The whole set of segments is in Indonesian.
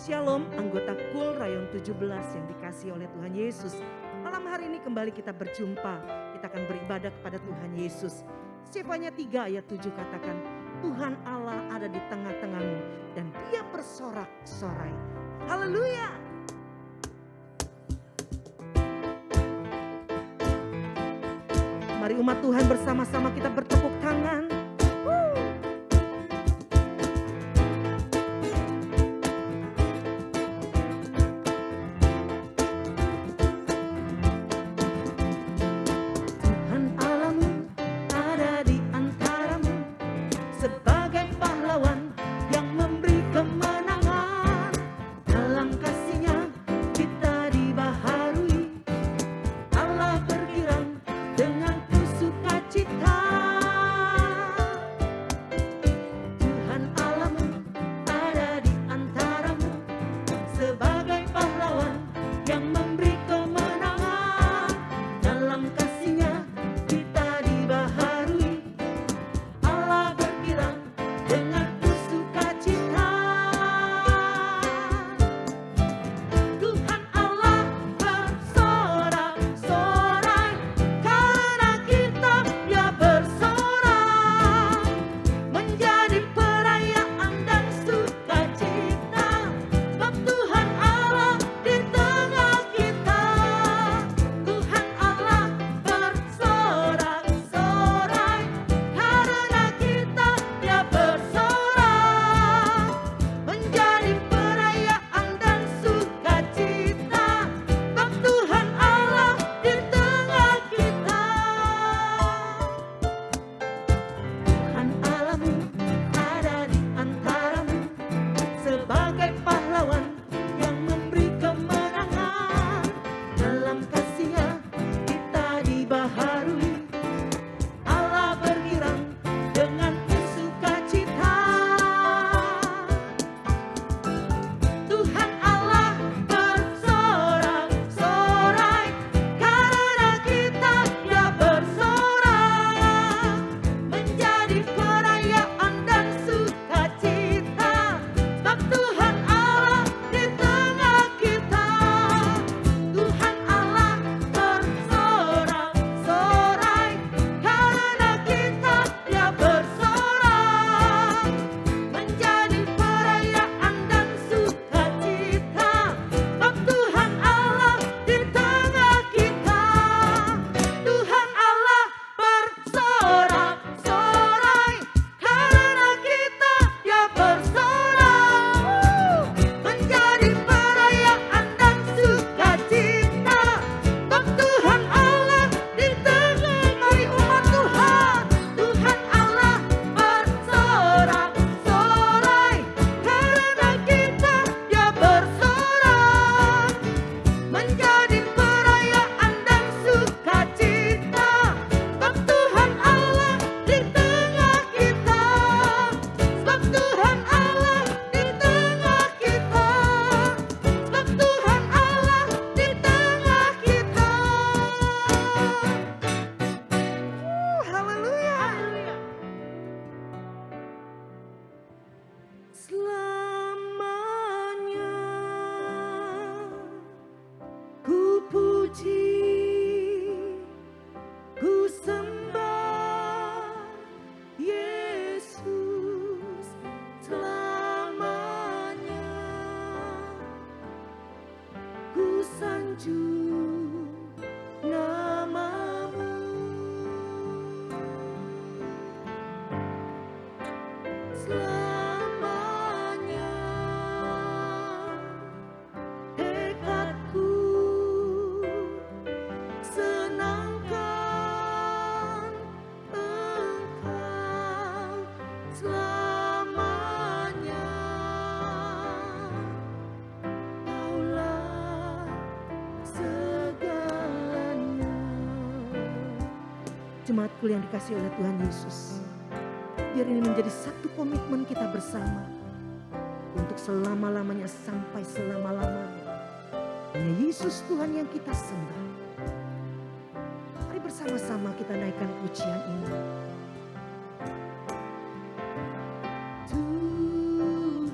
Shalom anggota KUL Rayon 17 yang dikasihi oleh Tuhan Yesus. Malam hari ini kembali kita berjumpa. Kita akan beribadah kepada Tuhan Yesus. Sefanya 3 ayat 7 katakan, Tuhan Allah ada di tengah-tengahmu dan dia bersorak-sorai. Haleluya. Mari umat Tuhan bersama-sama kita bertepuk tangan. Jemaatku yang dikasihi oleh Tuhan Yesus, biar ini menjadi satu komitmen kita bersama untuk selama-lamanya sampai selama-lamanya. Hanya Yesus Tuhan yang kita sembah. Mari bersama-sama kita naikkan pujian ini. Tuhan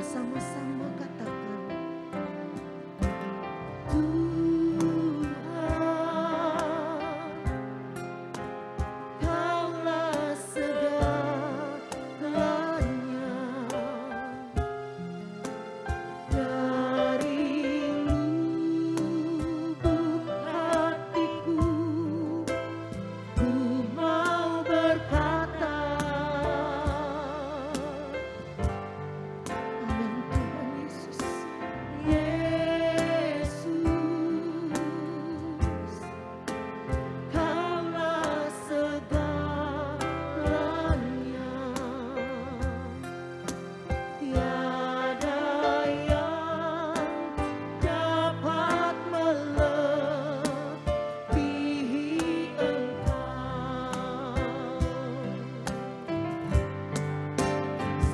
bersama-sama katakan, Tuhan, Kaulah segalanya. Dari lubuk hatiku ku mau berkata, amin Tuhan Yesus. Yesus, Kaulah segalanya. Tiada yang dapat melebihi Engkau.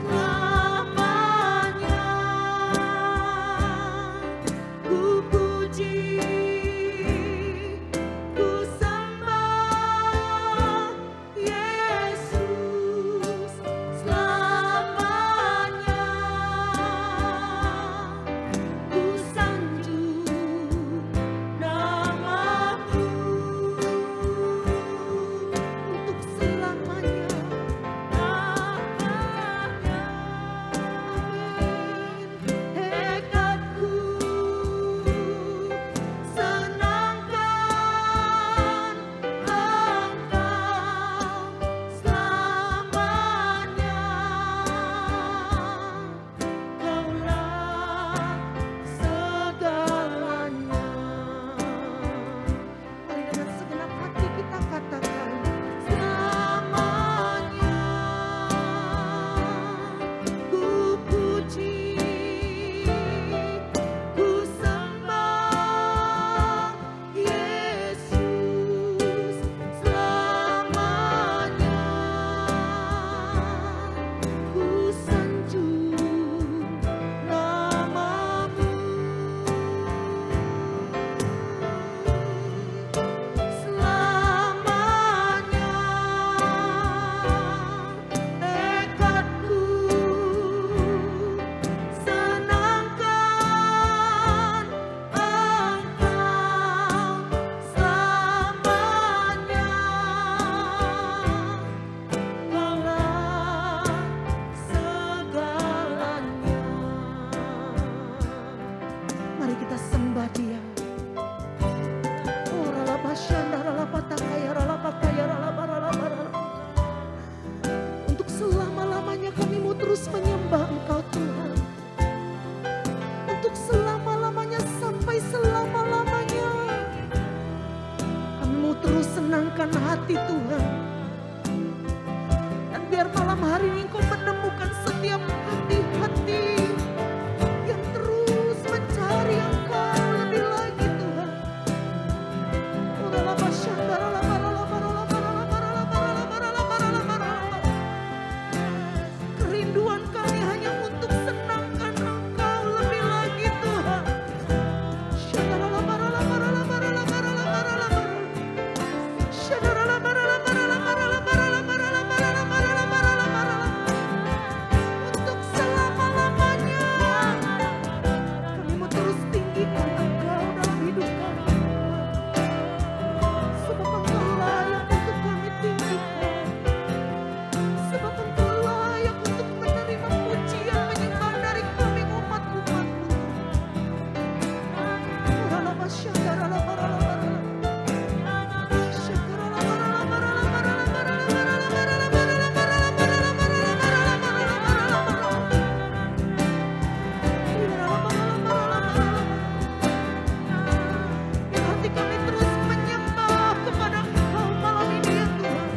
Selamanya ku puji, ku sembah Yesus. Selamanya ku sanjung namamu untuk selamanya. Tekadku senangkan Engkau selamanya. Kaulah segalanya. Mari dengan segenap hati kita katakan, selamanya ku puji, ku sembah Yesus. Selamanya ku sanjung namamu. Selamanya tekadku senangkan Engkau selamanya. Kaulah segalanya. Mari kita sembah Dia. Oh, ralabashanda, ralapatakaya, ralapakaya, ralabaralabarala. Untuk selama-lamanya kami mau terus menyembah Engkau Tuhan. Untuk selama-lamanya sampai selama-lamanya kami mau terus senangkan hati Tuhan. Dan biar malam hari ini Engkau menemukan setiap hati-hati yang terus mencari Engkau lebih lagi Tuhan. Oh, ralabashanda, ralabaralabaralabaralabaralabaralabaralabaralabaralabaralabaralabaralabar. Kerinduan kami hanya untuk senangkan Engkau lebih lagi Tuhan. Syadaralabaralabaralabaralabaralabaralabar. Syadaralabaralabaralabaralabaralabaralabaralabaralabar. Untuk selama-lamanya kami mau terus tinggikan Engkau dalam hidup kami. Sebab Engkau layak untuk kami tinggikan. Sebab Engkau layak untuk menerima pujian penyembahan dari kami umat-umat-Mu. Biar hati kami terus menyembah kepada Engkau malam ini ya Tuhan.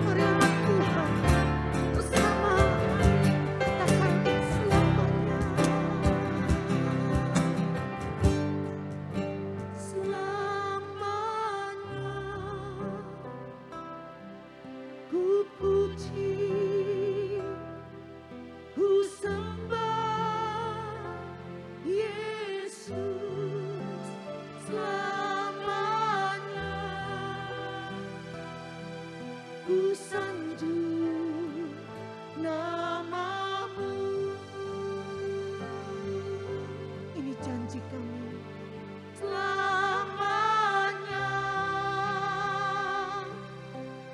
Mari anak Tuhan bersama katakan selamanya. Selamanya ku puji, ku sembah Yesus. Selamanya ku sanjung namamu. Ini janji kami selamanya.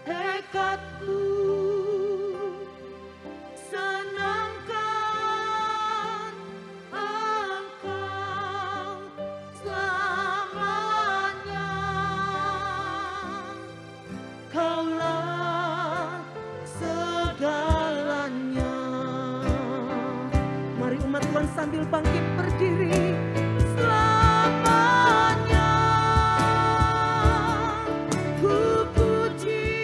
Tekadku senangkan Engkau selamanya. Kaulah segalanya. Mari umat Tuhan sambil bangkit berdiri. Selamanya ku puji,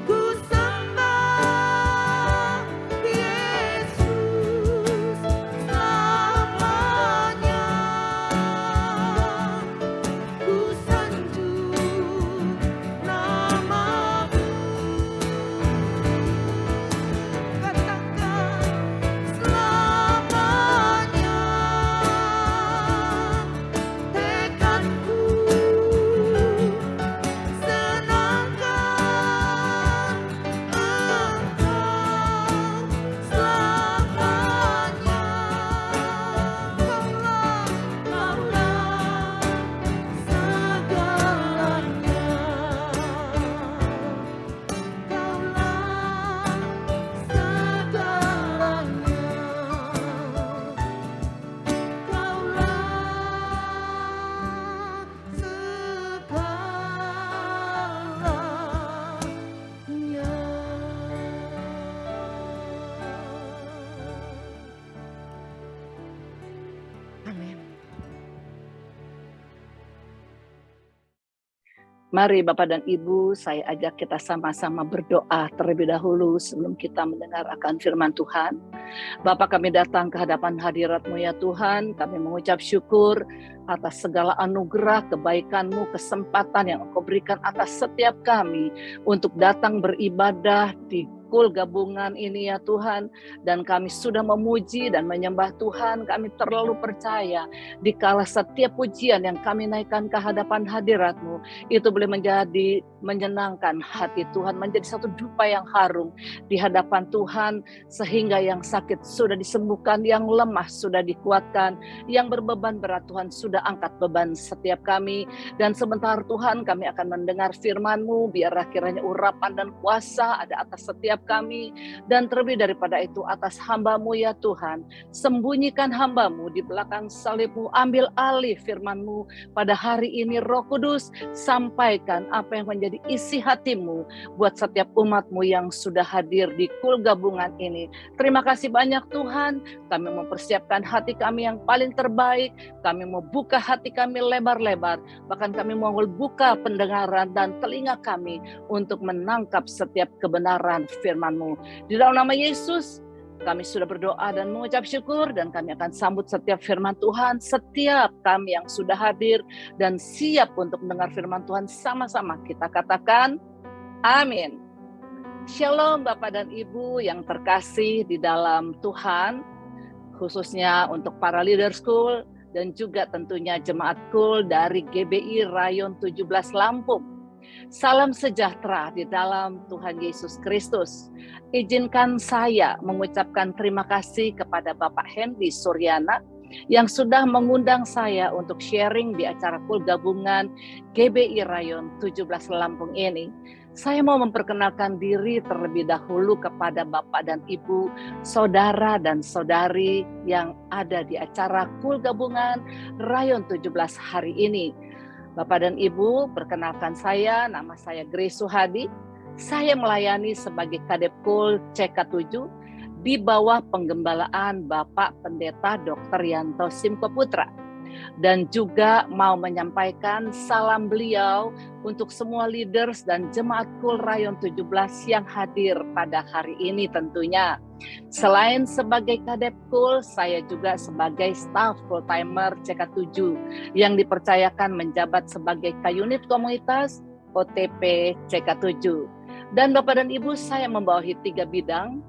ku sembah Yesus. Selamanya ku sanjung namamu. Katakan selamanya. Tekadku senangkan Engkau selamanya. Kaulah segalanya. Kaulah segalanya. Amin. Mari Bapak dan Ibu, saya ajak kita sama-sama berdoa terlebih dahulu sebelum kita mendengar akan firman Tuhan. Bapak, kami datang ke hadapan hadirat-Mu ya Tuhan, kami mengucap syukur atas segala anugerah, kebaikan-Mu, kesempatan yang Engkau berikan atas setiap kami untuk datang beribadah di Kul gabungan ini ya Tuhan. Dan kami sudah memuji dan menyembah Tuhan, kami terlalu percaya dikala setiap pujian yang kami naikkan ke hadapan hadirat-Mu, itu boleh menjadi menyenangkan hati Tuhan, menjadi satu dupa yang harum di hadapan Tuhan, sehingga yang sakit sudah disembuhkan, yang lemah sudah dikuatkan, yang berbeban berat Tuhan sudah angkat beban setiap kami. Dan sebentar Tuhan kami akan mendengar firman-Mu, biarlah kiranya urapan dan kuasa ada atas setiap kami, dan terlebih daripada itu atas hamba-Mu ya Tuhan. Sembunyikan hamba-Mu di belakang salib-Mu, ambil alih firman-Mu pada hari ini. Roh Kudus, sampaikan apa yang menjadi isi hati-Mu buat setiap umat-Mu yang sudah hadir di Kul gabungan ini. Terima kasih banyak Tuhan, kami mempersiapkan hati kami yang paling terbaik, kami mau buka hati kami lebar-lebar, bahkan kami mau buka pendengaran dan telinga kami untuk menangkap setiap kebenaran firman-Mu. Di dalam nama Yesus, kami sudah berdoa dan mengucap syukur, dan kami akan sambut setiap firman Tuhan, setiap kami yang sudah hadir dan siap untuk mendengar firman Tuhan. Sama-sama kita katakan, amin. Shalom Bapak dan Ibu yang terkasih di dalam Tuhan, khususnya untuk para leader school, dan juga tentunya jemaat Kul dari GBI Rayon 17 Lampung. Salam sejahtera di dalam Tuhan Yesus Kristus. Izinkan saya mengucapkan terima kasih kepada Bapak Hendy Suryana yang sudah mengundang saya untuk sharing di acara Kul gabungan GBI Rayon 17 Lampung ini. Saya mau memperkenalkan diri terlebih dahulu kepada Bapak dan Ibu, saudara dan saudari yang ada di acara Kul gabungan Rayon 17 hari ini. Bapak dan Ibu, perkenalkan saya, nama saya Grace Suhadi. Saya melayani sebagai Kadep Kul CK7 di bawah penggembalaan Bapak Pendeta Dr. Yanto Simko Putra. Dan juga mau menyampaikan salam beliau untuk semua leaders dan jemaat Kul Rayon 17 yang hadir pada hari ini tentunya. Selain sebagai Kadep Kul, saya juga sebagai staf full-timer CK7 yang dipercayakan menjabat sebagai Kayunit Komunitas OTP CK7. Dan Bapak dan Ibu, saya membawahi 3 bidang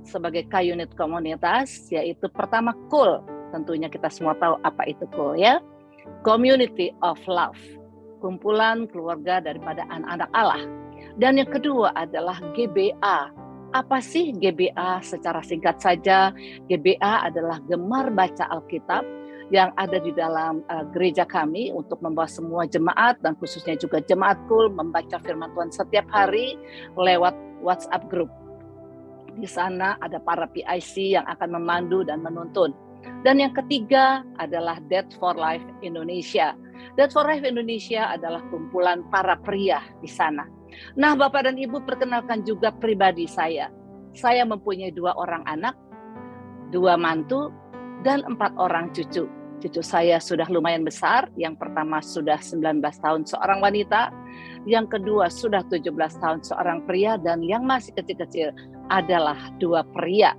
sebagai Kayunit Komunitas, yaitu pertama Kul. Tentunya kita semua tahu apa itu Kul ya. Community of Love, kumpulan keluarga daripada anak-anak Allah. Dan yang kedua adalah GBA. Apa sih GBA? Secara singkat saja, GBA adalah gemar baca Alkitab yang ada di dalam gereja kami untuk membawa semua jemaat dan khususnya juga jemaat Kul membaca firman Tuhan setiap hari lewat WhatsApp group. Di sana ada para PIC yang akan memandu dan menuntun. Dan yang ketiga adalah Dead for Life Indonesia. Dead for Life Indonesia adalah kumpulan para pria di sana. Nah, Bapak dan Ibu, perkenalkan juga pribadi saya. Saya mempunyai 2 orang anak, 2 mantu, dan 4 orang cucu. Cucu saya sudah lumayan besar. Yang pertama sudah 19 tahun seorang wanita. Yang kedua sudah 17 tahun seorang pria. Dan yang masih kecil-kecil adalah 2 pria.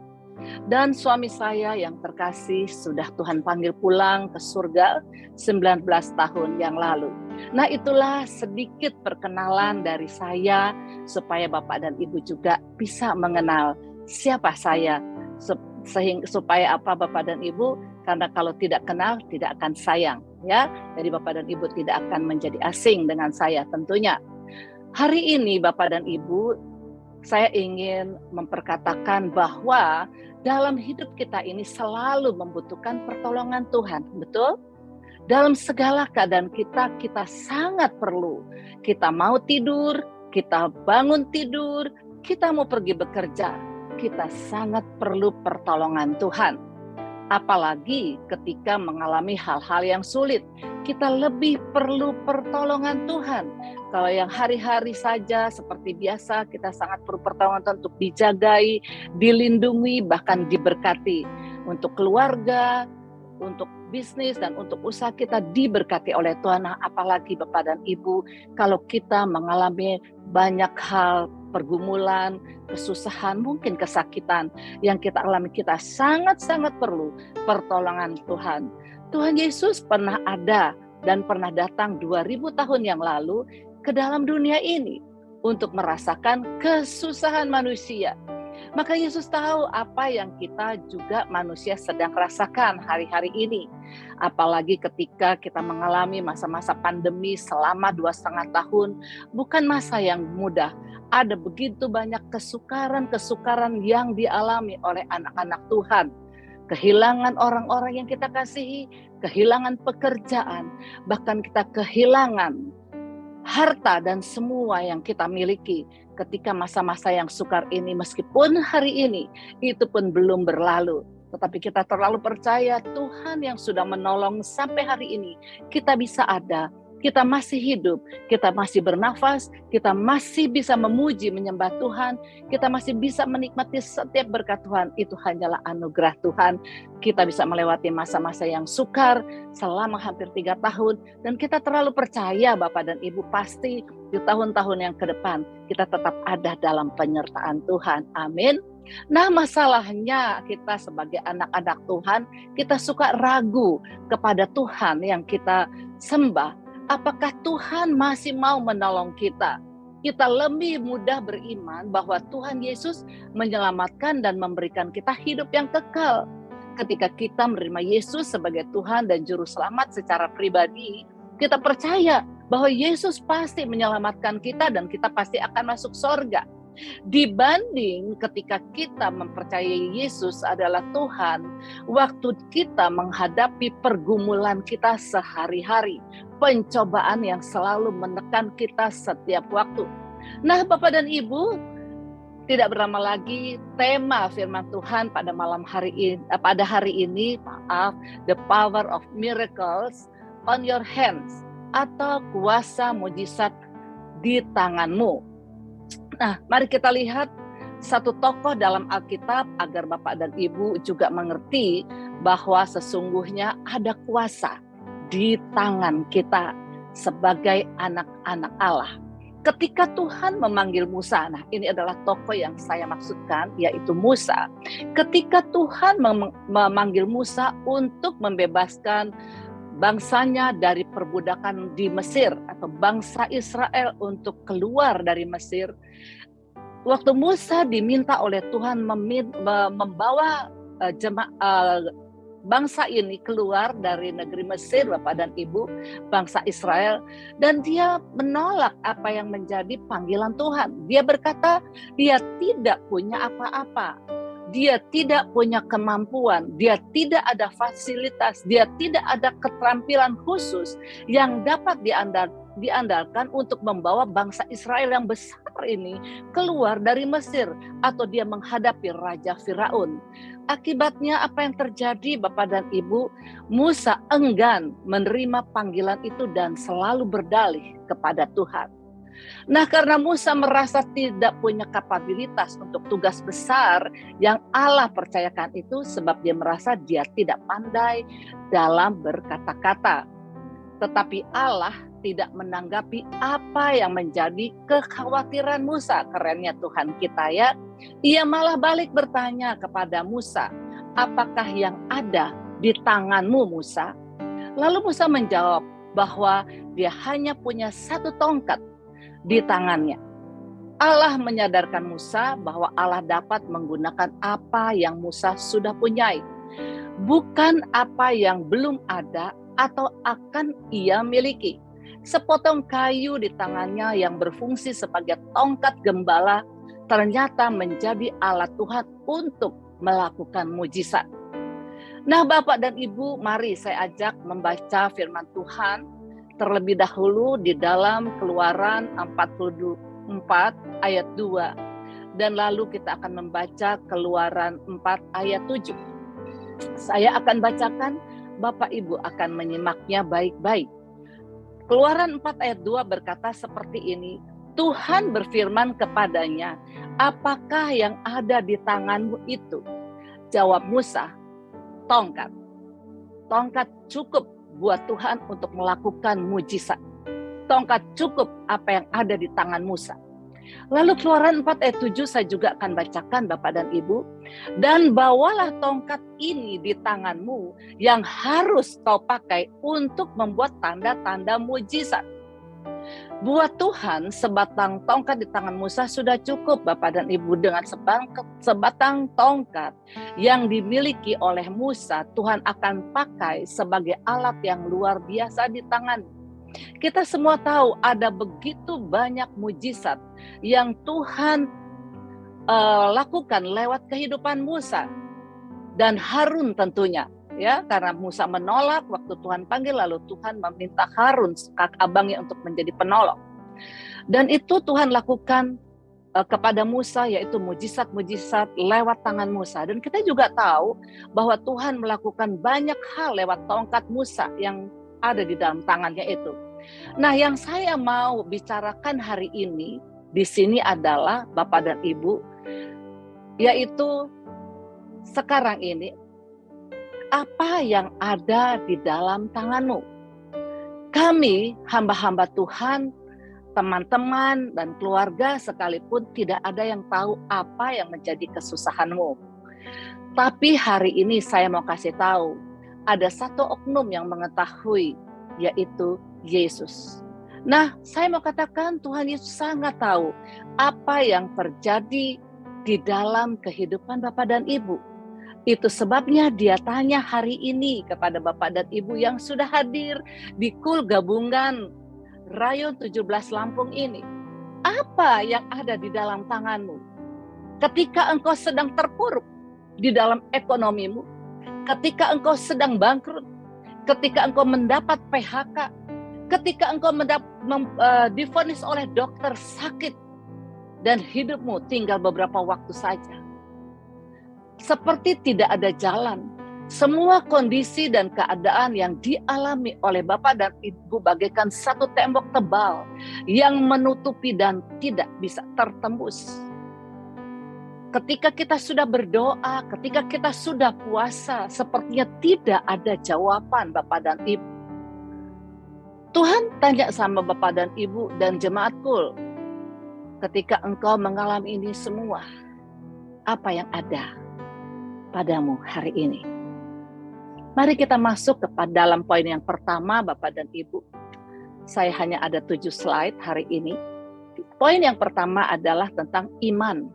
Dan suami saya yang terkasih sudah Tuhan panggil pulang ke surga 19 tahun yang lalu. Nah, itulah sedikit perkenalan dari saya supaya Bapak dan Ibu juga bisa mengenal siapa saya. Supaya apa Bapak dan Ibu? Karena kalau tidak kenal tidak akan sayang, ya. Jadi Bapak dan Ibu tidak akan menjadi asing dengan saya tentunya. Hari ini Bapak dan Ibu, saya ingin memperkatakan bahwa dalam hidup kita ini selalu membutuhkan pertolongan Tuhan, betul? Dalam segala keadaan kita sangat perlu. Kita mau tidur, kita bangun tidur, kita mau pergi bekerja, kita sangat perlu pertolongan Tuhan. Apalagi ketika mengalami hal-hal yang sulit, kita lebih perlu pertolongan Tuhan. Kalau yang hari-hari saja seperti biasa, kita sangat perlu pertolongan Tuhan untuk dijagai, dilindungi, bahkan diberkati. Untuk keluarga, untuk bisnis, dan untuk usaha kita diberkati oleh Tuhan. Nah, apalagi Bapak dan Ibu, kalau kita mengalami banyak hal, pergumulan, kesusahan, mungkin kesakitan yang kita alami, kita sangat-sangat perlu pertolongan Tuhan. Tuhan Yesus pernah ada dan pernah datang 2000 tahun yang lalu ke dalam dunia ini untuk merasakan kesusahan manusia. Maka Yesus tahu apa yang kita juga manusia sedang rasakan hari-hari ini. Apalagi ketika kita mengalami masa-masa pandemi selama 2,5 tahun, bukan masa yang mudah. Ada begitu banyak kesukaran-kesukaran yang dialami oleh anak-anak Tuhan. Kehilangan orang-orang yang kita kasihi, kehilangan pekerjaan, bahkan kita kehilangan harta dan semua yang kita miliki ketika masa-masa yang sukar ini. Meskipun hari ini itu pun belum berlalu, tetapi kita terlalu percaya Tuhan yang sudah menolong sampai hari ini. Kita bisa ada, kita masih hidup, kita masih bernafas, kita masih bisa memuji, menyembah Tuhan, kita masih bisa menikmati setiap berkat Tuhan. Itu hanyalah anugerah Tuhan. Kita bisa melewati masa-masa yang sukar selama hampir 3 tahun. Dan kita terlalu percaya Bapak dan Ibu, pasti di tahun-tahun yang ke depan kita tetap ada dalam penyertaan Tuhan. Amin. Nah, masalahnya kita sebagai anak-anak Tuhan, kita suka ragu kepada Tuhan yang kita sembah. Apakah Tuhan masih mau menolong kita? Kita lebih mudah beriman bahwa Tuhan Yesus menyelamatkan dan memberikan kita hidup yang kekal. Ketika kita menerima Yesus sebagai Tuhan dan Juru Selamat secara pribadi, kita percaya bahwa Yesus pasti menyelamatkan kita dan kita pasti akan masuk surga. Dibanding ketika kita mempercayai Yesus adalah Tuhan, waktu kita menghadapi pergumulan kita sehari-hari, pencobaan yang selalu menekan kita setiap waktu. Nah, Bapak dan Ibu, tidak berlama lagi tema firman Tuhan pada hari ini, the power of miracles on your hands, atau kuasa mujizat di tanganmu. Nah, mari kita lihat satu tokoh dalam Alkitab agar Bapak dan Ibu juga mengerti bahwa sesungguhnya ada kuasa di tangan kita sebagai anak-anak Allah. Ketika Tuhan memanggil Musa, nah ini adalah tokoh yang saya maksudkan, yaitu Musa. Ketika Tuhan memanggil Musa untuk membebaskan bangsanya dari perbudakan di Mesir, atau bangsa Israel untuk keluar dari Mesir. Waktu Musa diminta oleh Tuhan membawa bangsa ini keluar dari negeri Mesir, Bapak dan Ibu, bangsa Israel, dan dia menolak apa yang menjadi panggilan Tuhan. Dia berkata, dia tidak punya apa-apa. Dia tidak punya kemampuan, dia tidak ada fasilitas, dia tidak ada keterampilan khusus yang dapat diandalkan untuk membawa bangsa Israel yang besar ini keluar dari Mesir, atau dia menghadapi Raja Firaun. Akibatnya apa yang terjadi, Bapak dan Ibu? Musa enggan menerima panggilan itu dan selalu berdalih kepada Tuhan. Nah, karena Musa merasa tidak punya kapabilitas untuk tugas besar yang Allah percayakan itu, sebab dia merasa dia tidak pandai dalam berkata-kata. Tetapi Allah tidak menanggapi apa yang menjadi kekhawatiran Musa. Kerennya Tuhan kita ya. Ia malah balik bertanya kepada Musa, apakah yang ada di tanganmu, Musa? Lalu Musa menjawab bahwa dia hanya punya satu tongkat di tangannya. Allah menyadarkan Musa bahwa Allah dapat menggunakan apa yang Musa sudah punyai, bukan apa yang belum ada atau akan ia miliki. Sepotong kayu di tangannya yang berfungsi sebagai tongkat gembala ternyata menjadi alat Tuhan untuk melakukan mujizat. Nah, Bapak dan Ibu, mari saya ajak membaca firman Tuhan terlebih dahulu di dalam Keluaran 44 ayat 2. Dan lalu kita akan membaca Keluaran 4 ayat 7. Saya akan bacakan, Bapak Ibu akan menyimaknya baik-baik. Keluaran 4 ayat 2 berkata seperti ini, Tuhan berfirman kepadanya, apakah yang ada di tanganmu itu? Jawab Musa, tongkat. Tongkat cukup buat Tuhan untuk melakukan mujizat. Tongkat cukup apa yang ada di tangan Musa. Lalu Keluaran 4 ayat 7 saya juga akan bacakan Bapak dan Ibu. Dan bawalah tongkat ini di tanganmu yang harus kau pakai untuk membuat tanda-tanda mujizat. Buat Tuhan sebatang tongkat di tangan Musa sudah cukup Bapak dan Ibu. Dengan sebatang tongkat yang dimiliki oleh Musa, Tuhan akan pakai sebagai alat yang luar biasa di tangan. Kita semua tahu ada begitu banyak mujizat yang Tuhan lakukan lewat kehidupan Musa dan Harun tentunya. Ya, karena Musa menolak waktu Tuhan panggil, lalu Tuhan meminta Harun, kakak abangnya, untuk menjadi penolong. Dan itu Tuhan lakukan kepada Musa, yaitu mujizat-mujizat lewat tangan Musa. Dan kita juga tahu bahwa Tuhan melakukan banyak hal lewat tongkat Musa yang ada di dalam tangannya itu. Nah, yang saya mau bicarakan hari ini di sini adalah Bapak dan Ibu, yaitu sekarang ini apa yang ada di dalam tanganmu. Kami hamba-hamba Tuhan, teman-teman dan keluarga sekalipun tidak ada yang tahu apa yang menjadi kesusahanmu. Tapi hari ini saya mau kasih tahu, ada satu oknum yang mengetahui, yaitu Yesus. Nah, saya mau katakan Tuhan Yesus sangat tahu apa yang terjadi di dalam kehidupan Bapak dan Ibu. Itu sebabnya dia tanya hari ini kepada Bapak dan Ibu yang sudah hadir di KUL gabungan Rayon 17 Lampung ini. Apa yang ada di dalam tanganmu? Ketika engkau sedang terpuruk di dalam ekonomimu, ketika engkau sedang bangkrut, ketika engkau mendapat PHK, ketika engkau divonis oleh dokter sakit dan hidupmu tinggal beberapa waktu saja. Seperti tidak ada jalan. Semua kondisi dan keadaan yang dialami oleh Bapak dan Ibu bagaikan satu tembok tebal yang menutupi dan tidak bisa tertembus. Ketika kita sudah berdoa, ketika kita sudah puasa, sepertinya tidak ada jawaban Bapak dan Ibu. Tuhan tanya sama Bapak dan Ibu dan jemaat KUL, ketika engkau mengalami ini semua, apa yang ada padamu hari ini? Mari kita masuk kepada dalam poin yang pertama Bapak dan Ibu. Saya hanya ada 7 slide hari ini. Poin yang pertama adalah tentang iman.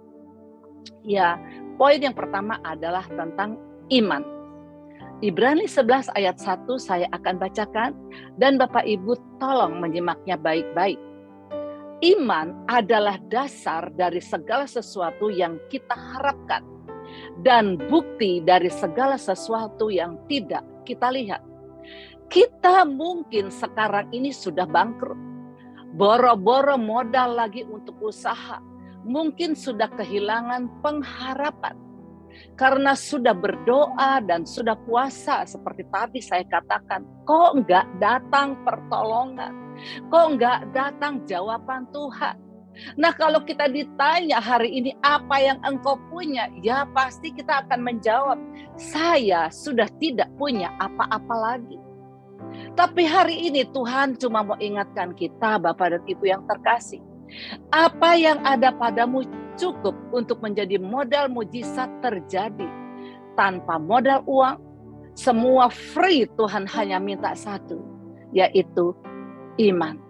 Ya, poin yang pertama adalah tentang iman. Ibrani 11 ayat 1 saya akan bacakan dan Bapak Ibu tolong menyimaknya baik-baik. Iman adalah dasar dari segala sesuatu yang kita harapkan dan bukti dari segala sesuatu yang tidak kita lihat. Kita mungkin sekarang ini sudah bangkrut, boro-boro modal lagi untuk usaha, mungkin sudah kehilangan pengharapan. Karena sudah berdoa dan sudah puasa seperti tadi saya katakan, kok enggak datang pertolongan? Kok enggak datang jawaban Tuhan? Nah, kalau kita ditanya hari ini apa yang engkau punya, ya pasti kita akan menjawab, saya sudah tidak punya apa-apa lagi. Tapi hari ini Tuhan cuma mau ingatkan kita, Bapak dan Ibu yang terkasih, apa yang ada padamu cukup untuk menjadi modal mujizat terjadi. Tanpa modal uang, semua free. Tuhan hanya minta satu, yaitu iman.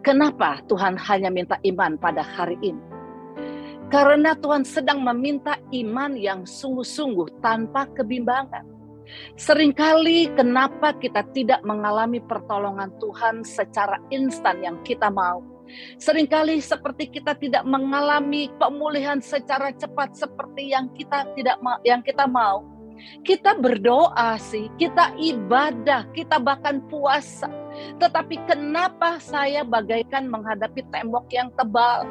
Kenapa Tuhan hanya minta iman pada hari ini? Karena Tuhan sedang meminta iman yang sungguh-sungguh tanpa kebimbangan. Seringkali kenapa kita tidak mengalami pertolongan Tuhan secara instan yang kita mau? Seringkali seperti kita tidak mengalami pemulihan secara cepat seperti yang kita mau. Kita berdoa sih, kita ibadah, kita bahkan puasa. Tetapi kenapa saya bagaikan menghadapi tembok yang tebal?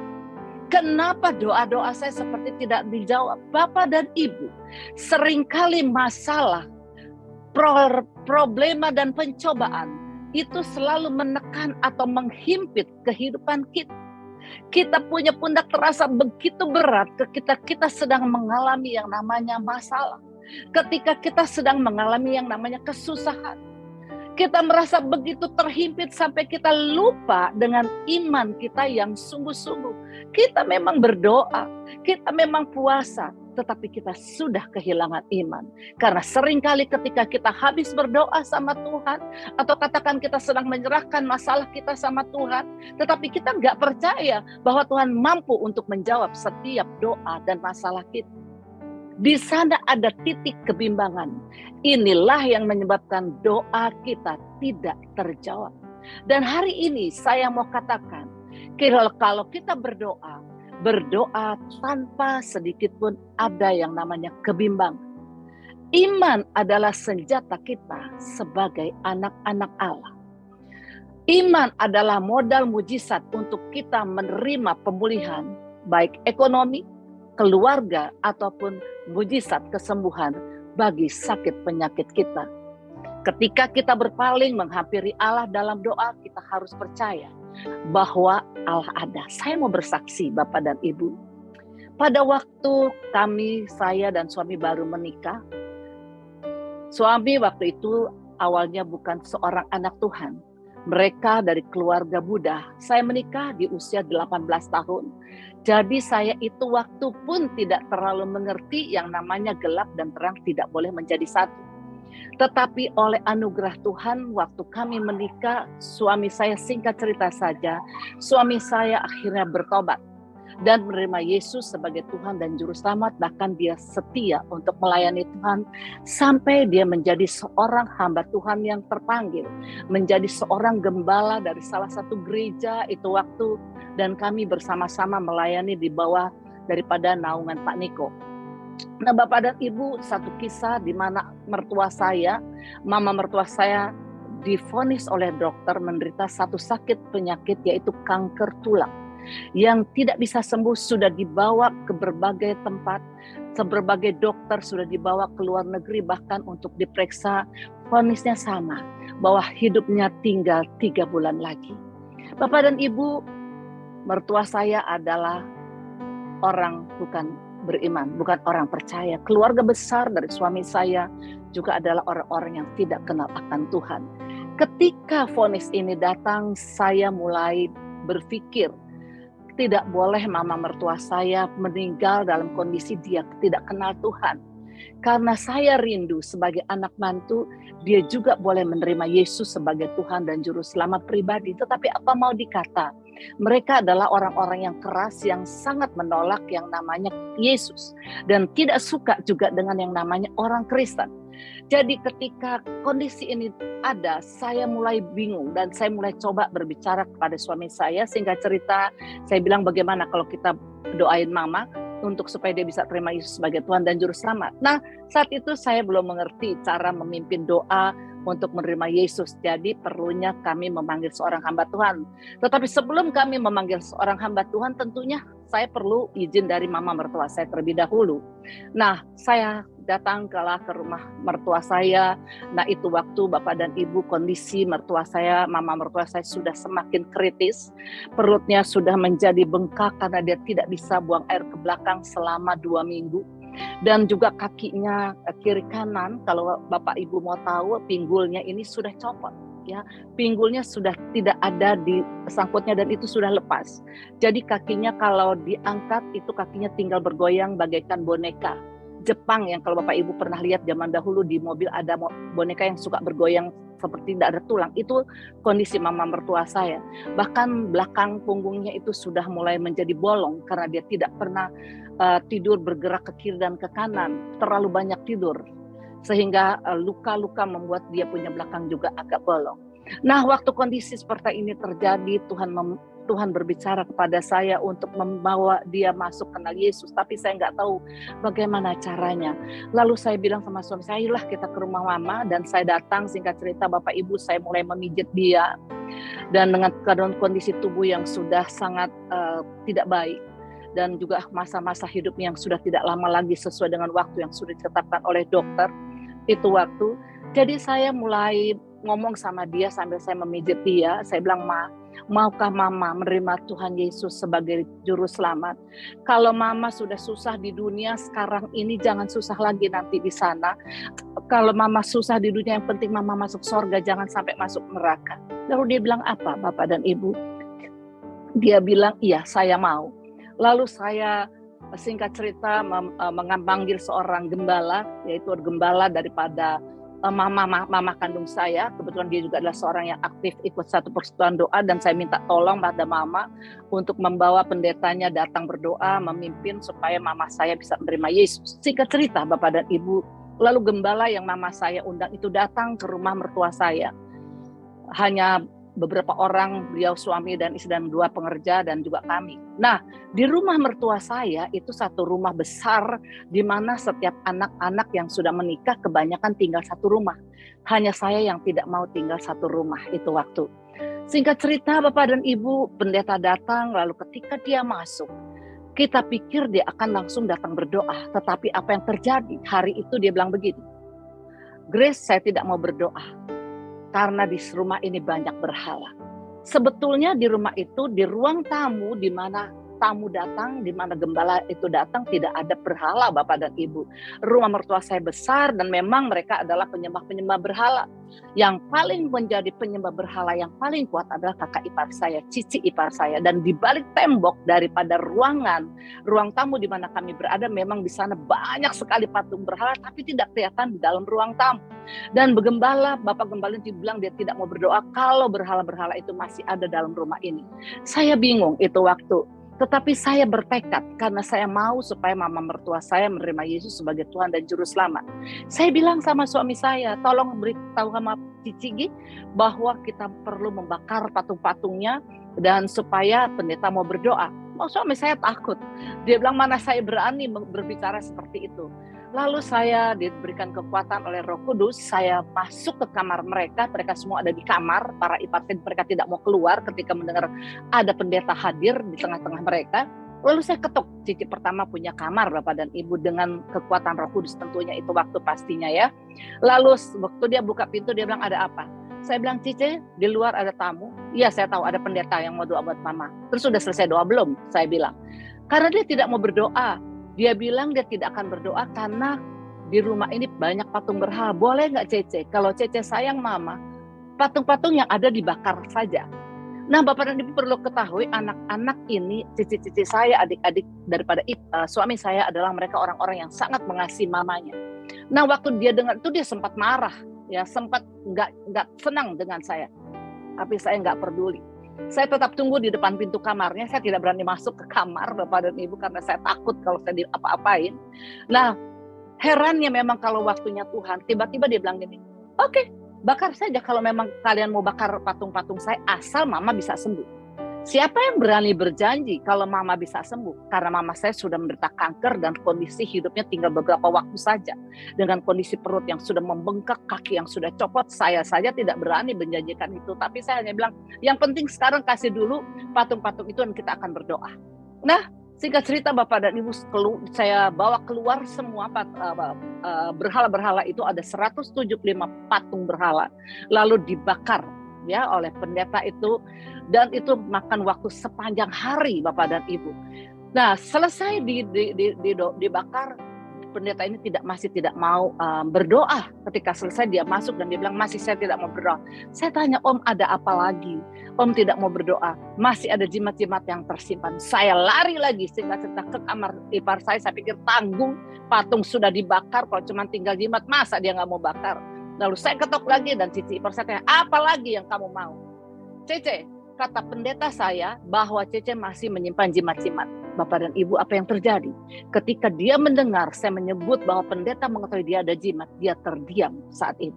Kenapa doa-doa saya seperti tidak dijawab? Bapak dan Ibu, seringkali masalah, problema dan pencobaan itu selalu menekan atau menghimpit kehidupan kita. Kita punya pundak terasa begitu berat ketika kita sedang mengalami yang namanya masalah. Ketika kita sedang mengalami yang namanya kesusahan. Kita merasa begitu terhimpit sampai kita lupa dengan iman kita yang sungguh-sungguh. Kita memang berdoa, kita memang puasa, tetapi kita sudah kehilangan iman. Karena seringkali ketika kita habis berdoa sama Tuhan, atau katakan kita sedang menyerahkan masalah kita sama Tuhan, tetapi kita nggak percaya bahwa Tuhan mampu untuk menjawab setiap doa dan masalah kita. Di sana ada titik kebimbangan. Inilah yang menyebabkan doa kita tidak terjawab. Dan hari ini saya mau katakan, kalau kita berdoa tanpa sedikit pun ada yang namanya kebimbangan. Iman adalah senjata kita sebagai anak-anak Allah. Iman adalah modal mujizat untuk kita menerima pemulihan, baik ekonomi, keluarga, ataupun mujizat kesembuhan bagi sakit penyakit kita. Ketika kita berpaling menghampiri Allah dalam doa, kita harus percaya bahwa Allah ada. Saya mau bersaksi Bapak dan Ibu. Pada waktu saya dan suami baru menikah, suami waktu itu awalnya bukan seorang anak Tuhan. Mereka dari keluarga Buddha. Saya menikah di usia 18 tahun. Jadi saya itu waktu pun tidak terlalu mengerti yang namanya gelap dan terang tidak boleh menjadi satu. Tetapi oleh anugerah Tuhan, waktu kami menikah, suami saya, singkat cerita saja, suami saya akhirnya bertobat dan menerima Yesus sebagai Tuhan dan Juru Selamat. Bahkan dia setia untuk melayani Tuhan sampai dia menjadi seorang hamba Tuhan yang terpanggil, menjadi seorang gembala dari salah satu gereja itu waktu, dan kami bersama-sama melayani di bawah daripada naungan Pak Niko. Nah, Bapak dan Ibu, satu kisah di mana mama mertua saya divonis oleh dokter menderita satu sakit penyakit yaitu kanker tulang yang tidak bisa sembuh, sudah dibawa ke berbagai tempat, berbagai dokter sudah dibawa ke luar negeri bahkan untuk diperiksa. Vonisnya sama, bahwa hidupnya tinggal 3 bulan lagi. Bapak dan Ibu, mertua saya adalah orang bukan beriman, bukan orang percaya. Keluarga besar dari suami saya juga adalah orang-orang yang tidak kenal akan Tuhan. Ketika vonis ini datang, saya mulai berpikir, tidak boleh mama mertua saya meninggal dalam kondisi dia tidak kenal Tuhan. Karena saya rindu sebagai anak mantu, dia juga boleh menerima Yesus sebagai Tuhan dan Juru Selamat pribadi. Tetapi apa mau dikata, mereka adalah orang-orang yang keras, yang sangat menolak yang namanya Yesus. Dan tidak suka juga dengan yang namanya orang Kristen. Jadi ketika kondisi ini ada, saya mulai bingung dan saya mulai coba berbicara kepada suami saya. Singkat cerita, saya bilang bagaimana kalau kita doain mama untuk supaya dia bisa terima Yesus sebagai Tuhan dan Juru Selamat. Nah, saat itu saya belum mengerti cara memimpin doa untuk menerima Yesus. Jadi perlunya kami memanggil seorang hamba Tuhan. Tetapi sebelum kami memanggil seorang hamba Tuhan, tentunya saya perlu izin dari mama mertua saya terlebih dahulu. Nah, saya datanglah ke rumah mertua saya. Nah, itu waktu Bapak dan Ibu, kondisi mertua saya, mama mertua saya sudah semakin kritis. Perutnya sudah menjadi bengkak karena dia tidak bisa buang air ke belakang selama 2 minggu. Dan juga kakinya kiri kanan, kalau Bapak Ibu mau tahu, pinggulnya ini sudah copot. Ya, pinggulnya sudah tidak ada di sangkutnya dan itu sudah lepas. Jadi kakinya kalau diangkat itu kakinya tinggal bergoyang bagaikan boneka Jepang yang kalau Bapak Ibu pernah lihat zaman dahulu di mobil ada boneka yang suka bergoyang seperti tidak ada tulang. Itu kondisi mama mertua saya. Bahkan belakang punggungnya itu sudah mulai menjadi bolong karena dia tidak pernah tidur bergerak ke kiri dan ke kanan, terlalu banyak tidur. Sehingga luka-luka membuat dia punya belakang juga agak bolong. Nah, waktu kondisi seperti ini terjadi, Tuhan berbicara kepada saya untuk membawa dia masuk kenal Yesus. Tapi saya nggak tahu bagaimana caranya. Lalu saya bilang sama suami saya, ayolah kita ke rumah mama. Dan saya datang, singkat cerita Bapak Ibu, saya mulai memijit dia. Dan dengan keadaan kondisi tubuh yang sudah sangat tidak baik. Dan juga masa-masa hidupnya yang sudah tidak lama lagi sesuai dengan waktu yang sudah ditetapkan oleh dokter. Itu waktu. Jadi saya mulai ngomong sama dia sambil saya memijit dia. Saya bilang, maukah mama menerima Tuhan Yesus sebagai juru selamat? Kalau mama sudah susah di dunia sekarang ini, jangan susah lagi nanti di sana. Kalau mama susah di dunia, yang penting mama masuk surga, jangan sampai masuk neraka. Lalu dia bilang apa, Bapak dan Ibu? Dia bilang, iya saya mau. Lalu saya singkat cerita memanggil seorang gembala, yaitu gembala daripada mama kandung saya. Kebetulan dia juga adalah seorang yang aktif ikut satu persekutuan doa, dan saya minta tolong pada mama untuk membawa pendetanya datang berdoa, memimpin supaya mama saya bisa menerima Yesus. Singkat cerita Bapak dan Ibu, lalu gembala yang mama saya undang itu datang ke rumah mertua saya. Hanya beberapa orang, beliau suami dan istri dan 2 pengerja dan juga kami. Nah, di rumah mertua saya itu satu rumah besar di mana setiap anak-anak yang sudah menikah kebanyakan tinggal satu rumah. Hanya saya yang tidak mau tinggal satu rumah itu waktu. Singkat cerita Bapak dan Ibu, pendeta datang, lalu ketika dia masuk, kita pikir dia akan langsung datang berdoa. Tetapi apa yang terjadi? Hari itu dia bilang begini, Grace, saya tidak mau berdoa. Karena di rumah ini banyak berhala. Sebetulnya di rumah itu, di ruang tamu di mana tamu datang, di mana gembala itu datang, tidak ada berhala Bapak dan Ibu. Rumah mertua saya besar dan memang mereka adalah penyembah-penyembah berhala. Yang paling menjadi penyembah berhala yang paling kuat adalah kakak ipar saya, cici ipar saya. Dan di balik tembok daripada ruang tamu di mana kami berada, memang di sana banyak sekali patung berhala, tapi tidak kelihatan di dalam ruang tamu. Dan Bapak Gembala itu bilang dia tidak mau berdoa kalau berhala-berhala itu masih ada dalam rumah ini. Saya bingung itu waktu. Tetapi saya bertekad karena saya mau supaya mama mertua saya menerima Yesus sebagai Tuhan dan Juru Selamat. Saya bilang sama suami saya, tolong beritahu sama Cici bahwa kita perlu membakar patung-patungnya dan supaya pendeta mau berdoa. Suami saya takut. Dia bilang, mana saya berani berbicara seperti itu. Lalu saya diberikan kekuatan oleh Roh Kudus, saya masuk ke kamar mereka semua ada di kamar, para ipar mereka tidak mau keluar ketika mendengar ada pendeta hadir di tengah-tengah mereka. Lalu saya ketuk, Cici pertama punya kamar Bapak dan Ibu dengan kekuatan Roh Kudus tentunya itu waktu pastinya ya. Lalu waktu dia buka pintu dia bilang ada apa? Saya bilang, Cici di luar ada tamu. Iya saya tahu ada pendeta yang mau doa buat mama. Terus sudah selesai doa belum? Saya bilang. Karena dia tidak mau berdoa. Dia bilang dia tidak akan berdoa karena di rumah ini banyak patung berhala. Boleh nggak Cece? Kalau Cece sayang mama, patung-patung yang ada dibakar saja. Nah Bapak dan Ibu perlu ketahui anak-anak ini, cici-cici saya, adik-adik daripada suami saya adalah mereka orang-orang yang sangat mengasihi mamanya. Nah waktu dia dengar itu dia sempat marah, ya sempat nggak senang dengan saya. Tapi saya nggak peduli. Saya tetap tunggu di depan pintu kamarnya. Saya tidak berani masuk ke kamar Bapak dan Ibu karena saya takut kalau saya apa-apain. Nah, Herannya memang kalau waktunya Tuhan, tiba-tiba dia bilang gini, oke, bakar saja kalau memang kalian mau bakar patung-patung saya, asal mama bisa sembuh. Siapa yang berani berjanji kalau mama bisa sembuh? Karena mama saya sudah menderita kanker dan kondisi hidupnya tinggal beberapa waktu saja. Dengan kondisi perut yang sudah membengkak, kaki yang sudah copot, saya saja tidak berani menjanjikan itu. Tapi saya hanya bilang, yang penting sekarang kasih dulu patung-patung itu dan kita akan berdoa. Nah, singkat cerita Bapak dan Ibu, saya bawa keluar semua berhala-berhala itu, ada 175 patung berhala. Lalu dibakar ya oleh pendeta itu, dan itu makan waktu sepanjang hari Bapak dan Ibu. Nah, selesai dibakar, pendeta ini masih tidak mau berdoa. Ketika selesai dia masuk dan dia bilang, masih saya tidak mau berdoa. Saya tanya, Om ada apa lagi? Om tidak mau berdoa. Masih ada jimat-jimat yang tersimpan. Saya lari lagi singkat cerita ke kamar ipar saya pikir tanggung, patung sudah dibakar, kalau cuma tinggal jimat masa dia nggak mau bakar. Lalu saya ketok lagi dan cici ipar saya tanya, apa lagi yang kamu mau? Cece, kata pendeta saya bahwa Cece masih menyimpan jimat-jimat. Bapak dan Ibu, apa yang terjadi? Ketika dia mendengar saya menyebut bahwa pendeta mengetahui dia ada jimat, dia terdiam saat itu.